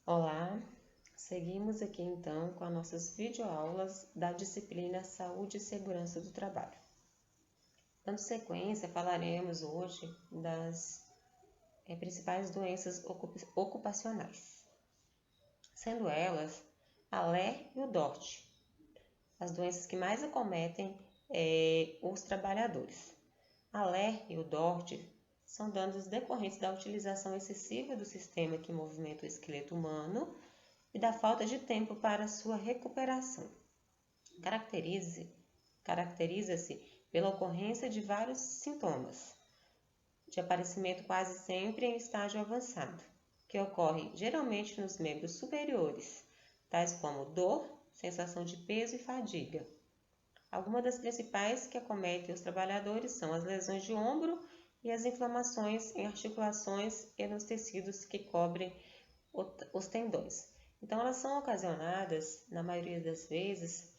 Olá, seguimos aqui então com as nossas videoaulas da disciplina Saúde e Segurança do Trabalho. Dando sequência, falaremos hoje das principais doenças ocupacionais, sendo elas a LER e o DORT, as doenças que mais acometem os trabalhadores. A LER e o DORT são danos decorrentes da utilização excessiva do sistema que movimenta o esqueleto humano e da falta de tempo para sua recuperação. Caracteriza-se pela ocorrência de vários sintomas, de aparecimento quase sempre em estágio avançado, que ocorre geralmente nos membros superiores, tais como dor, sensação de peso e fadiga. Algumas das principais que acometem os trabalhadores são as lesões de ombro e as inflamações em articulações e nos tecidos que cobrem os tendões. Então, elas são ocasionadas, na maioria das vezes,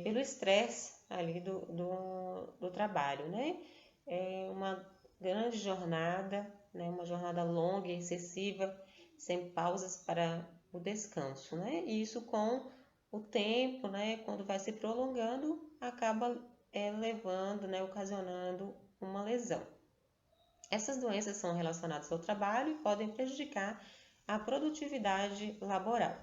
pelo estresse ali do trabalho, né? É uma grande jornada, né? Uma jornada longa e excessiva, sem pausas para o descanso, né? E isso com o tempo, né? Quando vai se prolongando, acaba levando, né? Ocasionando uma lesão. Essas doenças são relacionadas ao trabalho e podem prejudicar a produtividade laboral,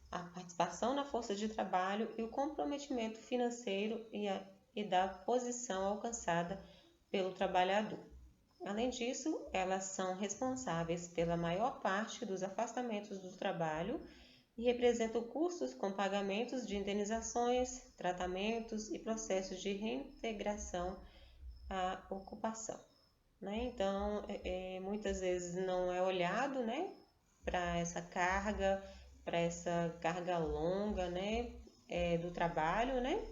a participação na força de trabalho e o comprometimento financeiro e da posição alcançada pelo trabalhador. Além disso, elas são responsáveis pela maior parte dos afastamentos do trabalho e representam custos com pagamentos de indenizações, tratamentos e processos de reintegração à ocupação. Né? Então, muitas vezes não é olhado, né, para essa carga longa, né, do trabalho, né,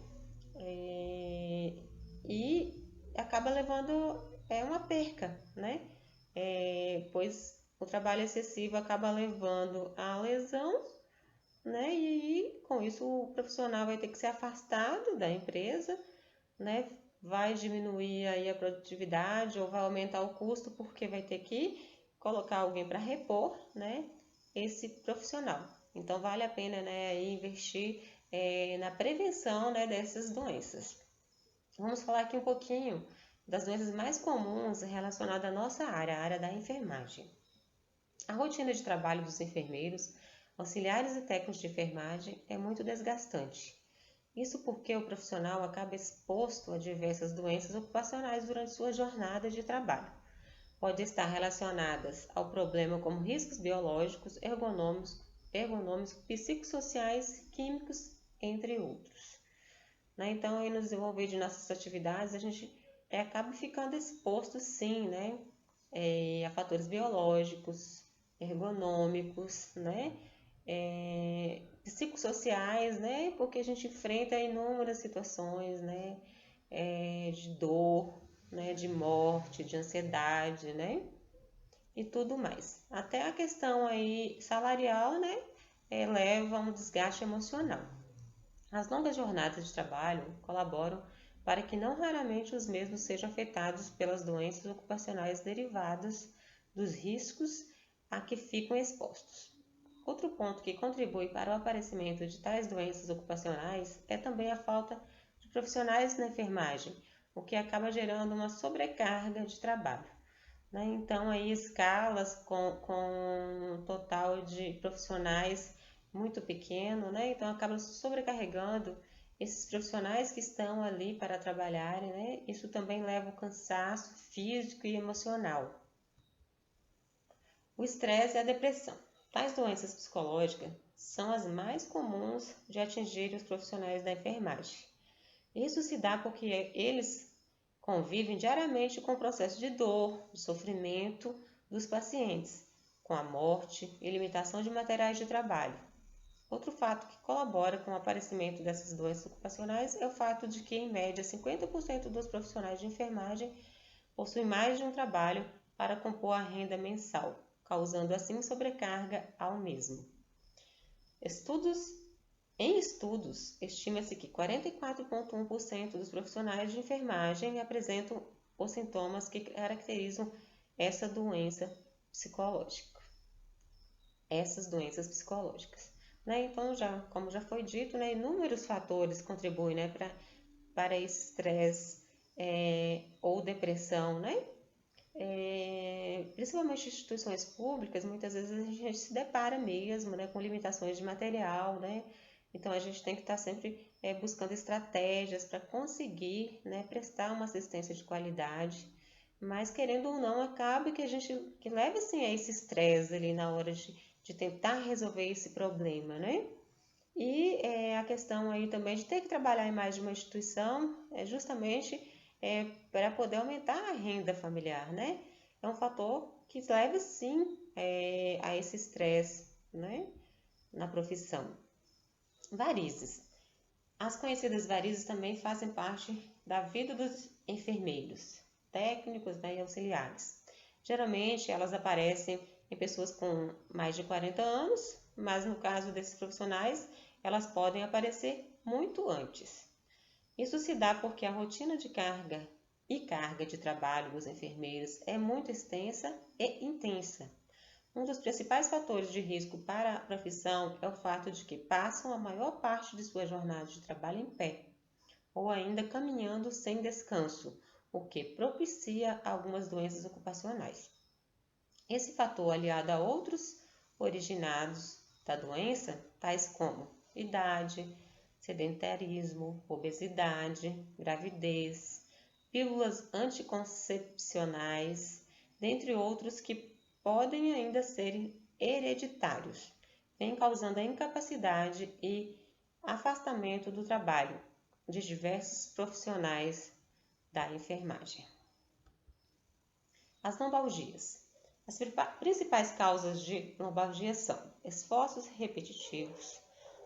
e acaba levando uma perca, né, pois o trabalho excessivo acaba levando à lesão, né, e com isso o profissional vai ter que ser afastado da empresa, né, vai diminuir aí a produtividade ou vai aumentar o custo porque vai ter que colocar alguém para repor, né, esse profissional. Então vale a pena, né, investir na prevenção, né, dessas doenças. Vamos falar aqui um pouquinho das doenças mais comuns relacionadas à nossa área, a área da enfermagem. A rotina de trabalho dos enfermeiros, auxiliares e técnicos de enfermagem é muito desgastante. Isso porque o profissional acaba exposto a diversas doenças ocupacionais durante sua jornada de trabalho. Pode estar relacionadas ao problema como riscos biológicos, ergonômicos, psicossociais, químicos, entre outros. Né? Então, aí no desenvolver de nossas atividades, a gente acaba ficando exposto, sim, né? A fatores biológicos, ergonômicos, né? Psicossociais, né? Porque a gente enfrenta inúmeras situações, né? De dor, né? De morte, de ansiedade, né? E tudo mais. Até a questão aí salarial, né? Leva a um desgaste emocional. As longas jornadas de trabalho colaboram para que não raramente os mesmos sejam afetados pelas doenças ocupacionais derivadas dos riscos a que ficam expostos. Outro ponto que contribui para o aparecimento de tais doenças ocupacionais é também a falta de profissionais na enfermagem, o que acaba gerando uma sobrecarga de trabalho. Né? Então, aí escalas com um total de profissionais muito pequeno, né? Então acaba sobrecarregando esses profissionais que estão ali para trabalharem, né? Isso também leva ao cansaço físico e emocional. O estresse e a depressão. Tais doenças psicológicas são as mais comuns de atingir os profissionais da enfermagem. Isso se dá porque eles convivem diariamente com o processo de dor, de sofrimento dos pacientes, com a morte e limitação de materiais de trabalho. Outro fato que colabora com o aparecimento dessas doenças ocupacionais é o fato de que, em média, 50% dos profissionais de enfermagem possuem mais de um trabalho para compor a renda mensal, causando assim sobrecarga ao mesmo. Em estudos, estima-se que 44,1% dos profissionais de enfermagem apresentam os sintomas que caracterizam essa doença psicológica. essas doenças psicológicas. Né? Então, como já foi dito, né, inúmeros fatores contribuem, né, para esse estresse ou depressão, né? Principalmente instituições públicas, muitas vezes a gente se depara mesmo, né, com limitações de material, né? Então a gente tem que estar sempre buscando estratégias para conseguir, né, prestar uma assistência de qualidade, mas querendo ou não, acaba que a gente leva assim a esse estresse ali na hora de tentar resolver esse problema, né? E a questão aí também de ter que trabalhar em mais de uma instituição é justamente para poder aumentar a renda familiar, né? É um fator que leva sim a esse estresse, né, na profissão. Varizes. As conhecidas varizes também fazem parte da vida dos enfermeiros, técnicos, né, e auxiliares. Geralmente elas aparecem em pessoas com mais de 40 anos, mas no caso desses profissionais, elas podem aparecer muito antes. Isso se dá porque a rotina de carga de trabalho dos enfermeiros é muito extensa e intensa. Um dos principais fatores de risco para a profissão é o fato de que passam a maior parte de sua jornada de trabalho em pé, ou ainda caminhando sem descanso, o que propicia algumas doenças ocupacionais. Esse fator, aliado a outros originados da doença, tais como idade, sedentarismo, obesidade, gravidez, pílulas anticoncepcionais, dentre outros que podem ainda ser hereditários, vem causando a incapacidade e afastamento do trabalho de diversos profissionais da enfermagem. As lombalgias. As principais causas de lombalgia são esforços repetitivos,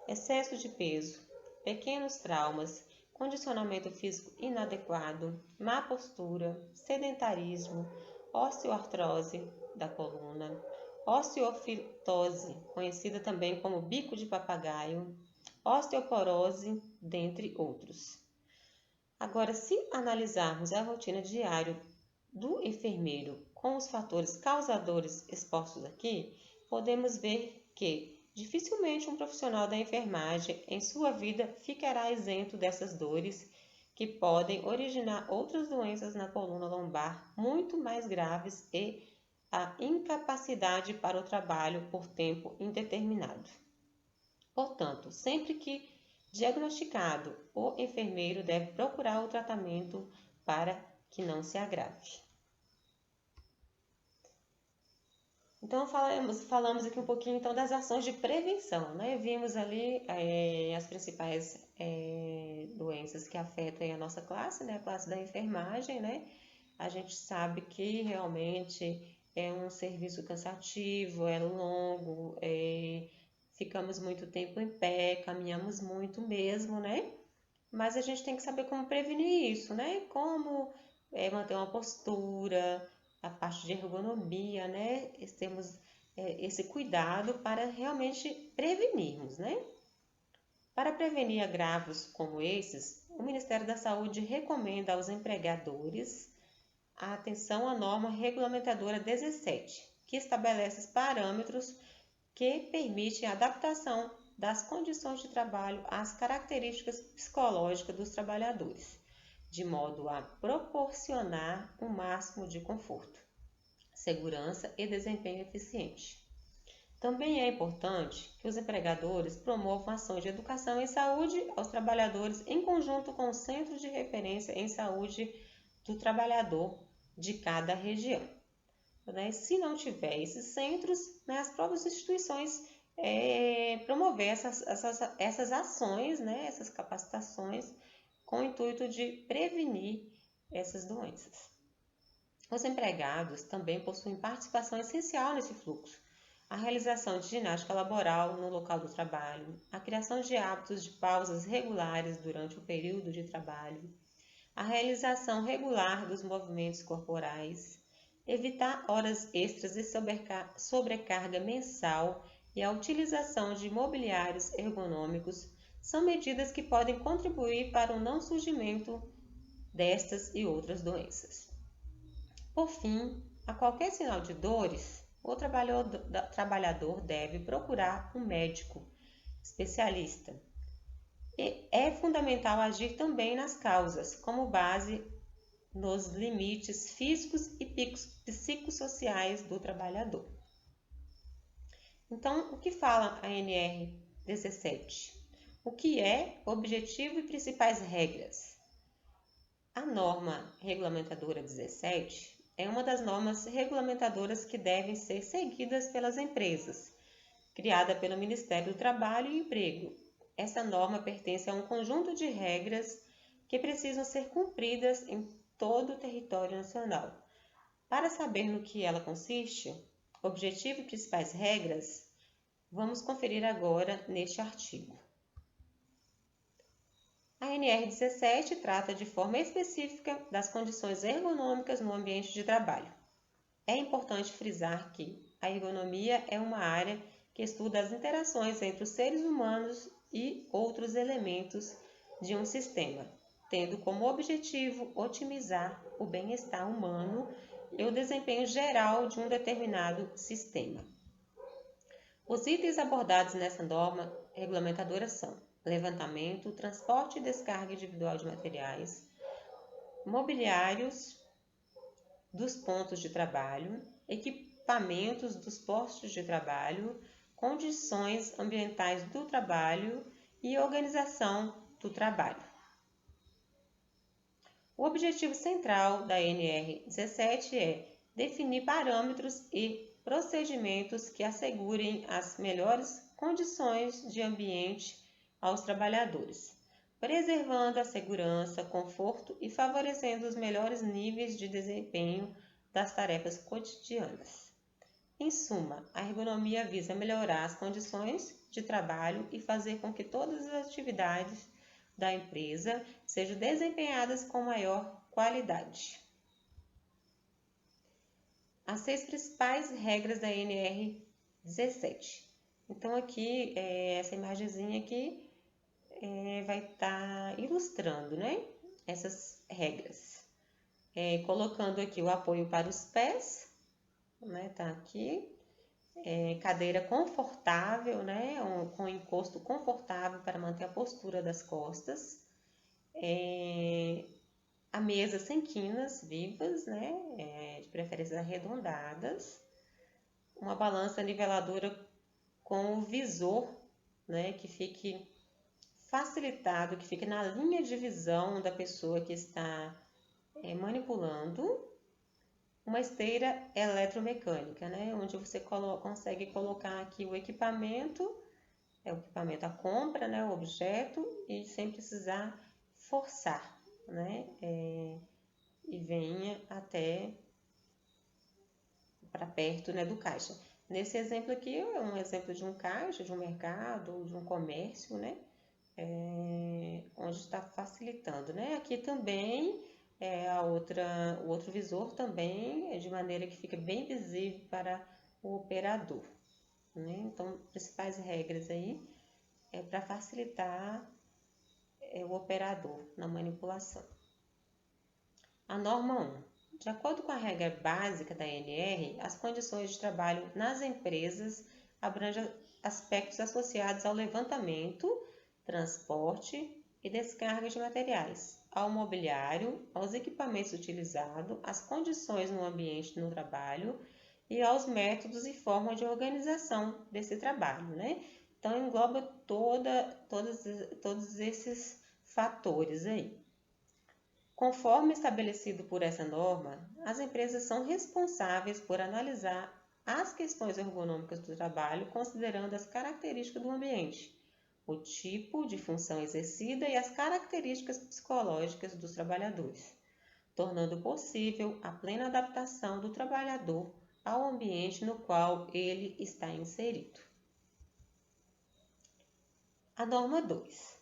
excesso de peso, pequenos traumas, condicionamento físico inadequado, má postura, sedentarismo, osteoartrose da coluna, osteofitose, conhecida também como bico de papagaio, osteoporose, dentre outros. Agora, se analisarmos a rotina diária do enfermeiro com os fatores causadores expostos aqui, podemos ver que dificilmente um profissional da enfermagem em sua vida ficará isento dessas dores que podem originar outras doenças na coluna lombar muito mais graves e a incapacidade para o trabalho por tempo indeterminado. Portanto, sempre que diagnosticado, o enfermeiro deve procurar o tratamento para que não se agrave. Então, falamos aqui um pouquinho então, das ações de prevenção, né? Vimos ali as principais doenças que afetam a nossa classe, né? A classe da enfermagem, né? A gente sabe que realmente é um serviço cansativo, é longo, ficamos muito tempo em pé, caminhamos muito mesmo, né? Mas a gente tem que saber como prevenir isso, né? Como manter uma postura, a parte de ergonomia, né? Temos esse cuidado para realmente prevenirmos, né? Para prevenir agravos como esses, o Ministério da Saúde recomenda aos empregadores a atenção à norma regulamentadora 17, que estabelece os parâmetros que permitem a adaptação das condições de trabalho às características psicológicas dos trabalhadores, de modo a proporcionar um máximo de conforto, segurança e desempenho eficiente. Também é importante que os empregadores promovam ações de educação em saúde aos trabalhadores em conjunto com o Centro de Referência em Saúde do Trabalhador de cada região. Se não tiver esses centros, as próprias instituições promover essas ações, essas capacitações, com o intuito de prevenir essas doenças. Os empregados também possuem participação essencial nesse fluxo. A realização de ginástica laboral no local do trabalho, a criação de hábitos de pausas regulares durante o período de trabalho, a realização regular dos movimentos corporais, evitar horas extras e sobrecarga mensal e a utilização de mobiliários ergonômicos são medidas que podem contribuir para o não surgimento destas e outras doenças. Por fim, a qualquer sinal de dores, o trabalhador deve procurar um médico especialista. E é fundamental agir também nas causas, como base nos limites físicos e psicossociais do trabalhador. Então, o que fala a NR 17? O que é objetivo e principais regras? A norma regulamentadora 17 é uma das normas regulamentadoras que devem ser seguidas pelas empresas, criada pelo Ministério do Trabalho e Emprego. Essa norma pertence a um conjunto de regras que precisam ser cumpridas em todo o território nacional. Para saber no que ela consiste, objetivo e principais regras, vamos conferir agora neste artigo. A NR 17 trata de forma específica das condições ergonômicas no ambiente de trabalho. É importante frisar que a ergonomia é uma área que estuda as interações entre os seres humanos e outros elementos de um sistema, tendo como objetivo otimizar o bem-estar humano e o desempenho geral de um determinado sistema. Os itens abordados nessa norma regulamentadora são levantamento, transporte e descarga individual de materiais, mobiliários dos pontos de trabalho, equipamentos dos postos de trabalho, condições ambientais do trabalho e organização do trabalho. O objetivo central da NR 17 é definir parâmetros e procedimentos que assegurem as melhores condições de ambiente aos trabalhadores, preservando a segurança, conforto e favorecendo os melhores níveis de desempenho das tarefas cotidianas. Em suma, a ergonomia visa melhorar as condições de trabalho e fazer com que todas as atividades da empresa sejam desempenhadas com maior qualidade. As 6 principais regras da NR 17. Então, aqui, essa imagenzinha aqui vai estar ilustrando, né, essas regras. Colocando aqui o apoio para os pés, né, tá aqui. Cadeira confortável, né, com encosto confortável para manter a postura das costas. A mesa sem quinas vivas, né, de preferência arredondadas. Uma balança niveladora com o visor, né, que fique facilitado, que fique na linha de visão da pessoa que está manipulando. Uma esteira eletromecânica, né, onde você consegue colocar aqui o equipamento, o equipamento, a compra, né, o objeto, e sem precisar forçar, né, e venha até para perto, né, do caixa. Nesse exemplo aqui é um exemplo de um caixa, de um mercado, de um comércio, né, onde está facilitando, né. Aqui também o outro visor também é de maneira que fica bem visível para o operador, né. Então, principais regras aí para facilitar o operador na manipulação. A norma 1. De acordo com a regra básica da NR, as condições de trabalho nas empresas abrangem aspectos associados ao levantamento, transporte e descarga de materiais, ao mobiliário, aos equipamentos utilizados, às condições no ambiente no trabalho e aos métodos e formas de organização desse trabalho, né? Então, engloba todos esses fatores aí. Conforme estabelecido por essa norma, as empresas são responsáveis por analisar as questões ergonômicas do trabalho, considerando as características do ambiente, o tipo de função exercida e as características psicológicas dos trabalhadores, tornando possível a plena adaptação do trabalhador ao ambiente no qual ele está inserido. A norma 2.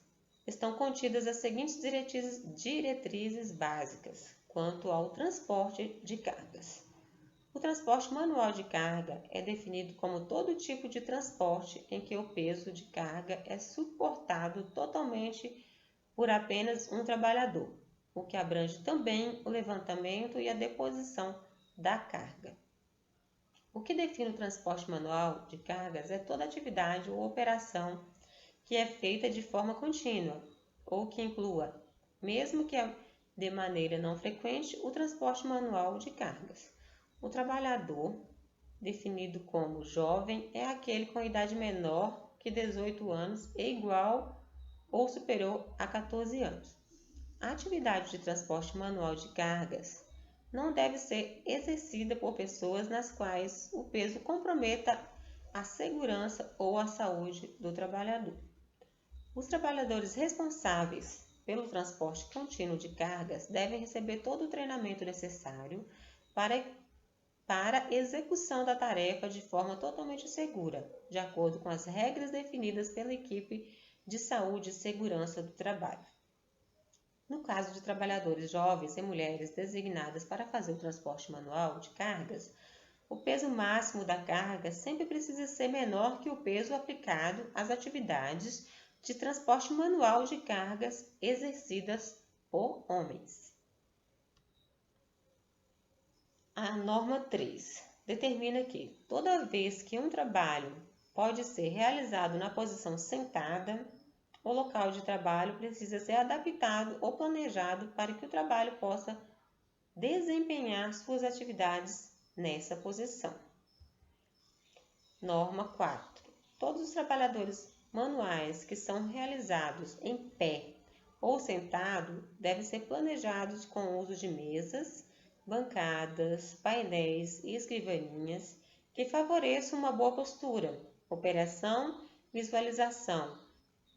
Estão contidas as seguintes diretrizes básicas quanto ao transporte de cargas. O transporte manual de carga é definido como todo tipo de transporte em que o peso de carga é suportado totalmente por apenas um trabalhador, o que abrange também o levantamento e a deposição da carga. O que define o transporte manual de cargas é toda atividade ou operação que é feita de forma contínua ou que inclua, mesmo que de maneira não frequente, o transporte manual de cargas. O trabalhador, definido como jovem, é aquele com idade menor que 18 anos e igual ou superior a 14 anos. A atividade de transporte manual de cargas não deve ser exercida por pessoas nas quais o peso comprometa a segurança ou a saúde do trabalhador. Os trabalhadores responsáveis pelo transporte contínuo de cargas devem receber todo o treinamento necessário para a execução da tarefa de forma totalmente segura, de acordo com as regras definidas pela equipe de saúde e segurança do trabalho. No caso de trabalhadores jovens e mulheres designadas para fazer o transporte manual de cargas, o peso máximo da carga sempre precisa ser menor que o peso aplicado às atividades de transporte manual de cargas exercidas por homens. A norma 3 determina que, toda vez que um trabalho pode ser realizado na posição sentada, o local de trabalho precisa ser adaptado ou planejado para que o trabalho possa desempenhar suas atividades nessa posição. Norma 4. Todos os trabalhadores manuais que são realizados em pé ou sentado devem ser planejados com o uso de mesas, bancadas, painéis e escrivaninhas que favoreçam uma boa postura, operação e visualização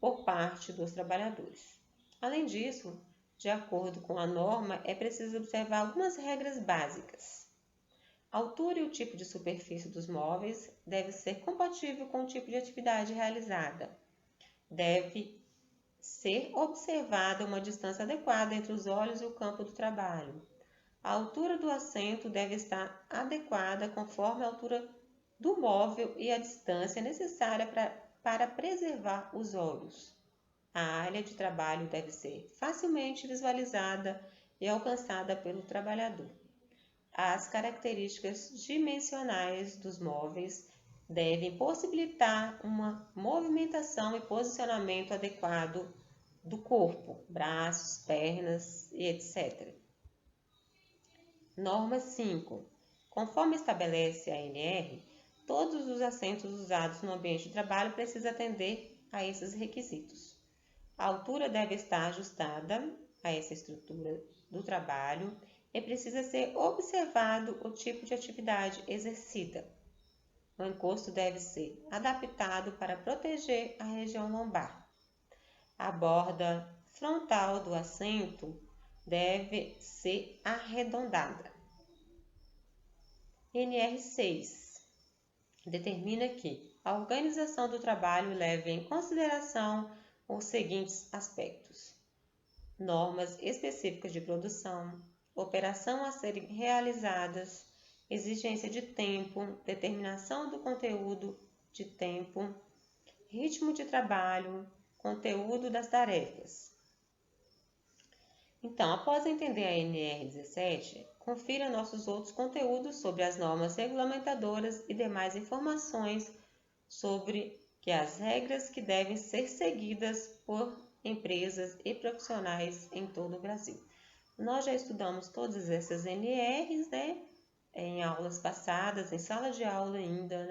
por parte dos trabalhadores. Além disso, de acordo com a norma, é preciso observar algumas regras básicas. A altura e o tipo de superfície dos móveis deve ser compatível com o tipo de atividade realizada. Deve ser observada uma distância adequada entre os olhos e o campo do trabalho. A altura do assento deve estar adequada conforme a altura do móvel e a distância necessária para preservar os olhos. A área de trabalho deve ser facilmente visualizada e alcançada pelo trabalhador. As características dimensionais dos móveis devem possibilitar uma movimentação e posicionamento adequado do corpo, braços, pernas e etc. Norma 5. Conforme estabelece a ANR, todos os assentos usados no ambiente de trabalho precisam atender a esses requisitos. A altura deve estar ajustada a essa estrutura do trabalho e precisa ser observado o tipo de atividade exercida. O encosto deve ser adaptado para proteger a região lombar. A borda frontal do assento deve ser arredondada. NR6 determina que a organização do trabalho leve em consideração os seguintes aspectos: normas específicas de produção, operação a serem realizadas, exigência de tempo, determinação do conteúdo de tempo, ritmo de trabalho, conteúdo das tarefas. Então, após entender a NR17, confira nossos outros conteúdos sobre as normas regulamentadoras e demais informações sobre as regras que devem ser seguidas por empresas e profissionais em todo o Brasil. Nós já estudamos todas essas NRs, em aulas passadas, em sala de aula ainda,